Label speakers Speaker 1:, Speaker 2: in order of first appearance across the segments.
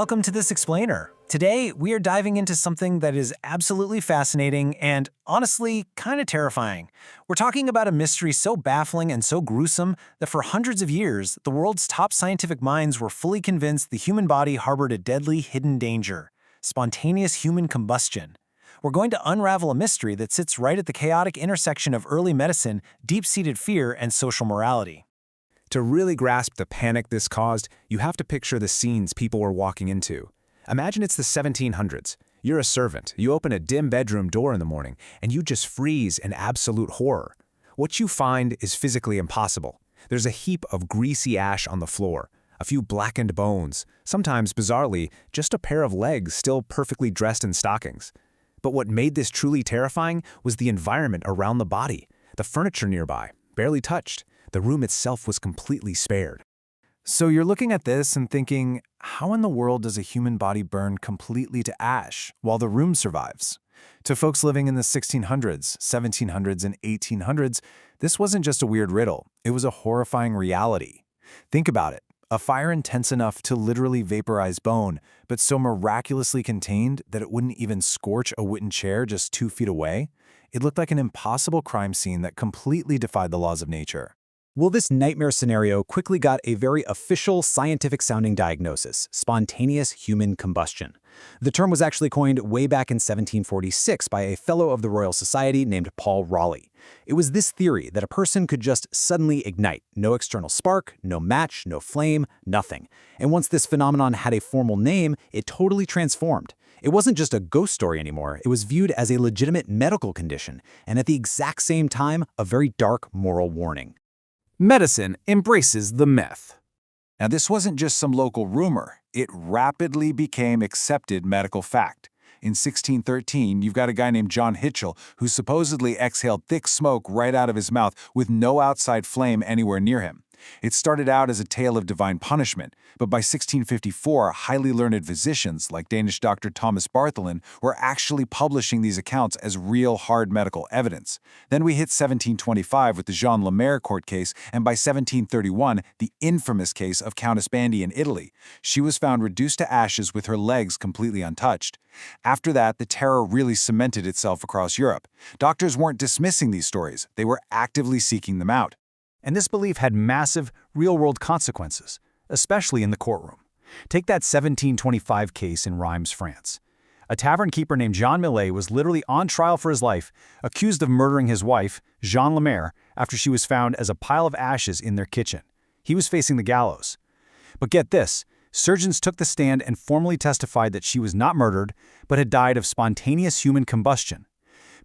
Speaker 1: welcome to This Explainer. Today, we are diving into something that is absolutely fascinating and, honestly, kind of terrifying. We're talking about a mystery so baffling and so gruesome that for hundreds of years, the world's top scientific minds were fully convinced the human body harbored a deadly hidden danger: spontaneous human combustion. We're going to unravel a mystery that sits right at the chaotic intersection of early medicine, deep-seated fear, and social morality.
Speaker 2: To really grasp the panic this caused, you have to picture the scenes people were walking into. Imagine it's the 1700s. You're a servant, you open a dim bedroom door in the morning, and you just freeze in absolute horror. What you find is physically impossible. There's a heap of greasy ash on the floor, a few blackened bones, sometimes, bizarrely, just a pair of legs still perfectly dressed in stockings. But what made this truly terrifying was the environment around the body. The furniture nearby, barely touched. The room itself was completely spared.
Speaker 1: So you're looking at this and thinking, how in the world does a human body burn completely to ash while the room survives? To folks living in the 1600s, 1700s, and 1800s, this wasn't just a weird riddle. It was a horrifying reality. Think about it. A fire intense enough to literally vaporize bone, but so miraculously contained that it wouldn't even scorch a wooden chair just 2 feet away? It looked like an impossible crime scene that completely defied the laws of nature.
Speaker 3: Well, this nightmare scenario quickly got a very official, scientific-sounding diagnosis: spontaneous human combustion. The term was actually coined way back in 1746 by a fellow of the Royal Society named Paul Raleigh. It was this theory that a person could just suddenly ignite. No external spark, no match, no flame, nothing. And once this phenomenon had a formal name, it totally transformed. It wasn't just a ghost story anymore, it was viewed as a legitimate medical condition, and at the exact same time, a very dark moral warning.
Speaker 1: Medicine embraces the myth.
Speaker 4: Now, this wasn't just some local rumor. It rapidly became accepted medical fact. In 1613, you've got a guy named John Hitchell who supposedly exhaled thick smoke right out of his mouth with no outside flame anywhere near him. It started out as a tale of divine punishment, but by 1654, highly learned physicians like Danish Dr. Thomas Bartholin were actually publishing these accounts as real hard medical evidence. Then we hit 1725 with the Jean Lemaire court case, and by 1731, the infamous case of Countess Bandy in Italy. She was found reduced to ashes with her legs completely untouched. After that, the terror really cemented itself across Europe. Doctors weren't dismissing these stories, they were actively seeking them out.
Speaker 1: And this belief had massive, real-world consequences, especially in the courtroom. Take that 1725 case in Reims, France. A tavern keeper named Jean Millet was literally on trial for his life, accused of murdering his wife, Jean Lemaire, after she was found as a pile of ashes in their kitchen. He was facing the gallows. But get this, surgeons took the stand and formally testified that she was not murdered, but had died of spontaneous human combustion.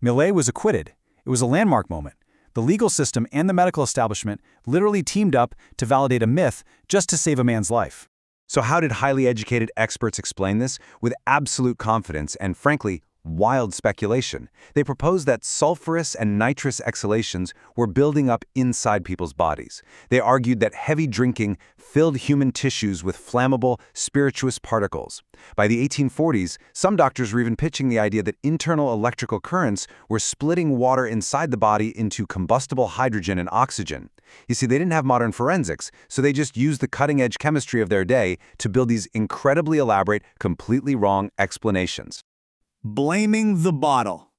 Speaker 1: Millet was acquitted. It was a landmark moment. The legal system and the medical establishment literally teamed up to validate a myth just to save a man's life.
Speaker 5: So how did highly educated experts explain this? With absolute confidence and, frankly, wild speculation. They proposed that sulfurous and nitrous exhalations were building up inside people's bodies. They argued that heavy drinking filled human tissues with flammable, spirituous particles. By the 1840s, some doctors were even pitching the idea that internal electrical currents were splitting water inside the body into combustible hydrogen and oxygen. You see, they didn't have modern forensics, so they just used the cutting-edge chemistry of their day to build these incredibly elaborate, completely wrong explanations.
Speaker 6: Blaming the bottle.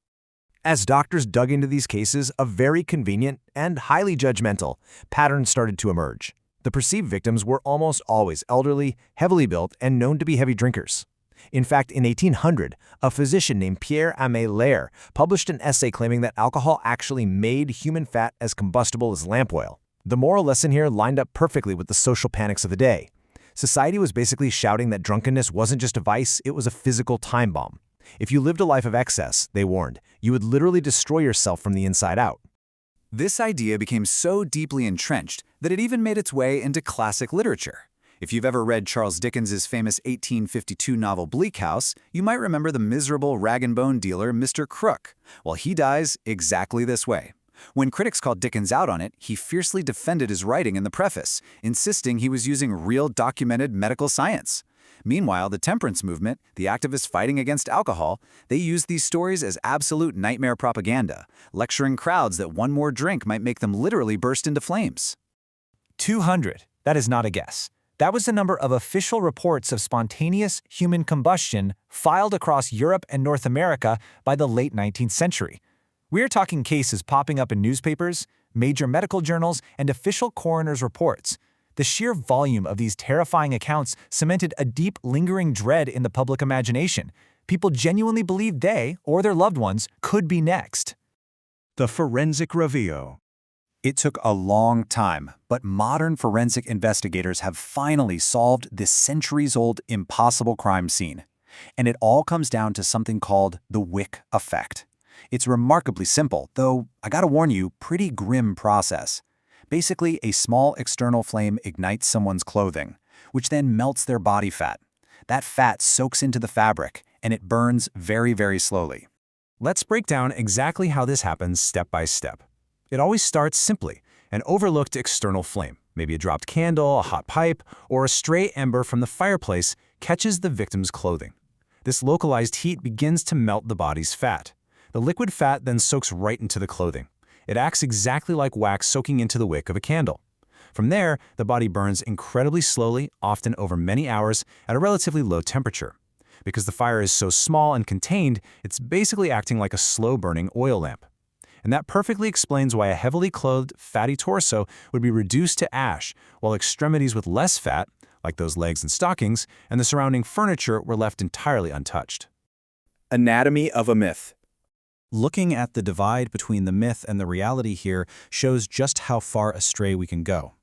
Speaker 7: As doctors dug into these cases, a very convenient and highly judgmental pattern started to emerge. The perceived victims were almost always elderly, heavily built, and known to be heavy drinkers. In fact, in 1800, a physician named Pierre-Aimé Lair published an essay claiming that alcohol actually made human fat as combustible as lamp oil. The moral lesson here lined up perfectly with the social panics of the day. Society was basically shouting that drunkenness wasn't just a vice, it was a physical time bomb. If you lived a life of excess, they warned, you would literally destroy yourself from the inside out.
Speaker 8: This idea became so deeply entrenched that it even made its way into classic literature. If you've ever read Charles Dickens's famous 1852 novel Bleak House, you might remember the miserable rag-and-bone dealer Mr. Crook. Well, he dies exactly this way. When critics called Dickens out on it, he fiercely defended his writing in the preface, insisting he was using real documented medical science. Meanwhile, the temperance movement, the activists fighting against alcohol, they used these stories as absolute nightmare propaganda, lecturing crowds that one more drink might make them literally burst into flames.
Speaker 1: 200. That is not a guess. That was the number of official reports of spontaneous human combustion filed across Europe and North America by the late 19th century. We're talking cases popping up in newspapers, major medical journals, and official coroner's reports. The sheer volume of these terrifying accounts cemented a deep, lingering dread in the public imagination. People genuinely believed they, or their loved ones, could be next.
Speaker 3: The forensic reveal.
Speaker 8: It took a long time, but modern forensic investigators have finally solved this centuries-old impossible crime scene. And it all comes down to something called the wick effect. It's remarkably simple, though, I gotta warn you, pretty grim process. Basically, a small external flame ignites someone's clothing, which then melts their body fat. That fat soaks into the fabric, and it burns very, very slowly.
Speaker 3: Let's break down exactly how this happens step by step. It always starts simply, an overlooked external flame, maybe a dropped candle, a hot pipe, or a stray ember from the fireplace catches the victim's clothing. This localized heat begins to melt the body's fat. The liquid fat then soaks right into the clothing. It acts exactly like wax soaking into the wick of a candle. From there, the body burns incredibly slowly, often over many hours, at a relatively low temperature. Because the fire is so small and contained, it's basically acting like a slow-burning oil lamp. And that perfectly explains why a heavily clothed, fatty torso would be reduced to ash, while extremities with less fat, like those legs and stockings, and the surrounding furniture were left entirely untouched.
Speaker 2: Anatomy of a myth.
Speaker 3: Looking at the divide between the myth and the reality here shows just how far astray we can go.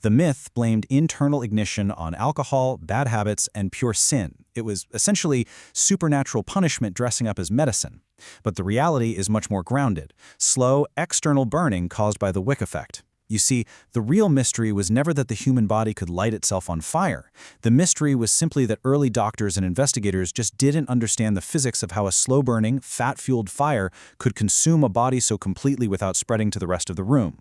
Speaker 3: The myth blamed internal ignition on alcohol, bad habits, and pure sin. It was essentially supernatural punishment dressing up as medicine. But the reality is much more grounded, slow, external burning caused by the wick effect. You see, the real mystery was never that the human body could light itself on fire. The mystery was simply that early doctors and investigators just didn't understand the physics of how a slow-burning, fat-fueled fire could consume a body so completely without spreading to the rest of the room.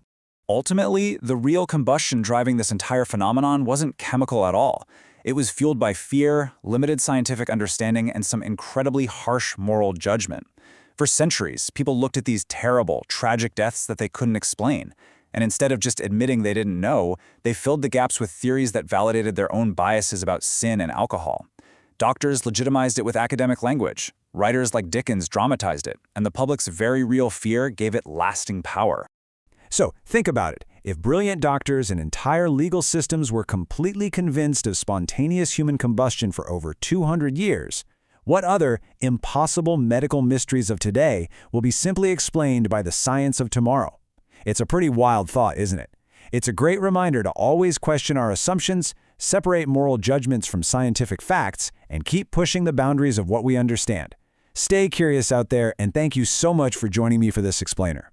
Speaker 8: Ultimately, the real combustion driving this entire phenomenon wasn't chemical at all. It was fueled by fear, limited scientific understanding, and some incredibly harsh moral judgment. For centuries, people looked at these terrible, tragic deaths that they couldn't explain. And instead of just admitting they didn't know, they filled the gaps with theories that validated their own biases about sin and alcohol. Doctors legitimized it with academic language. Writers like Dickens dramatized it, and the public's very real fear gave it lasting power.
Speaker 3: So, think about it. If brilliant doctors and entire legal systems were completely convinced of spontaneous human combustion for over 200 years, what other impossible medical mysteries of today will be simply explained by the science of tomorrow? It's a pretty wild thought, isn't it? It's a great reminder to always question our assumptions, separate moral judgments from scientific facts, and keep pushing the boundaries of what we understand. Stay curious out there, and thank you so much for joining me for this explainer.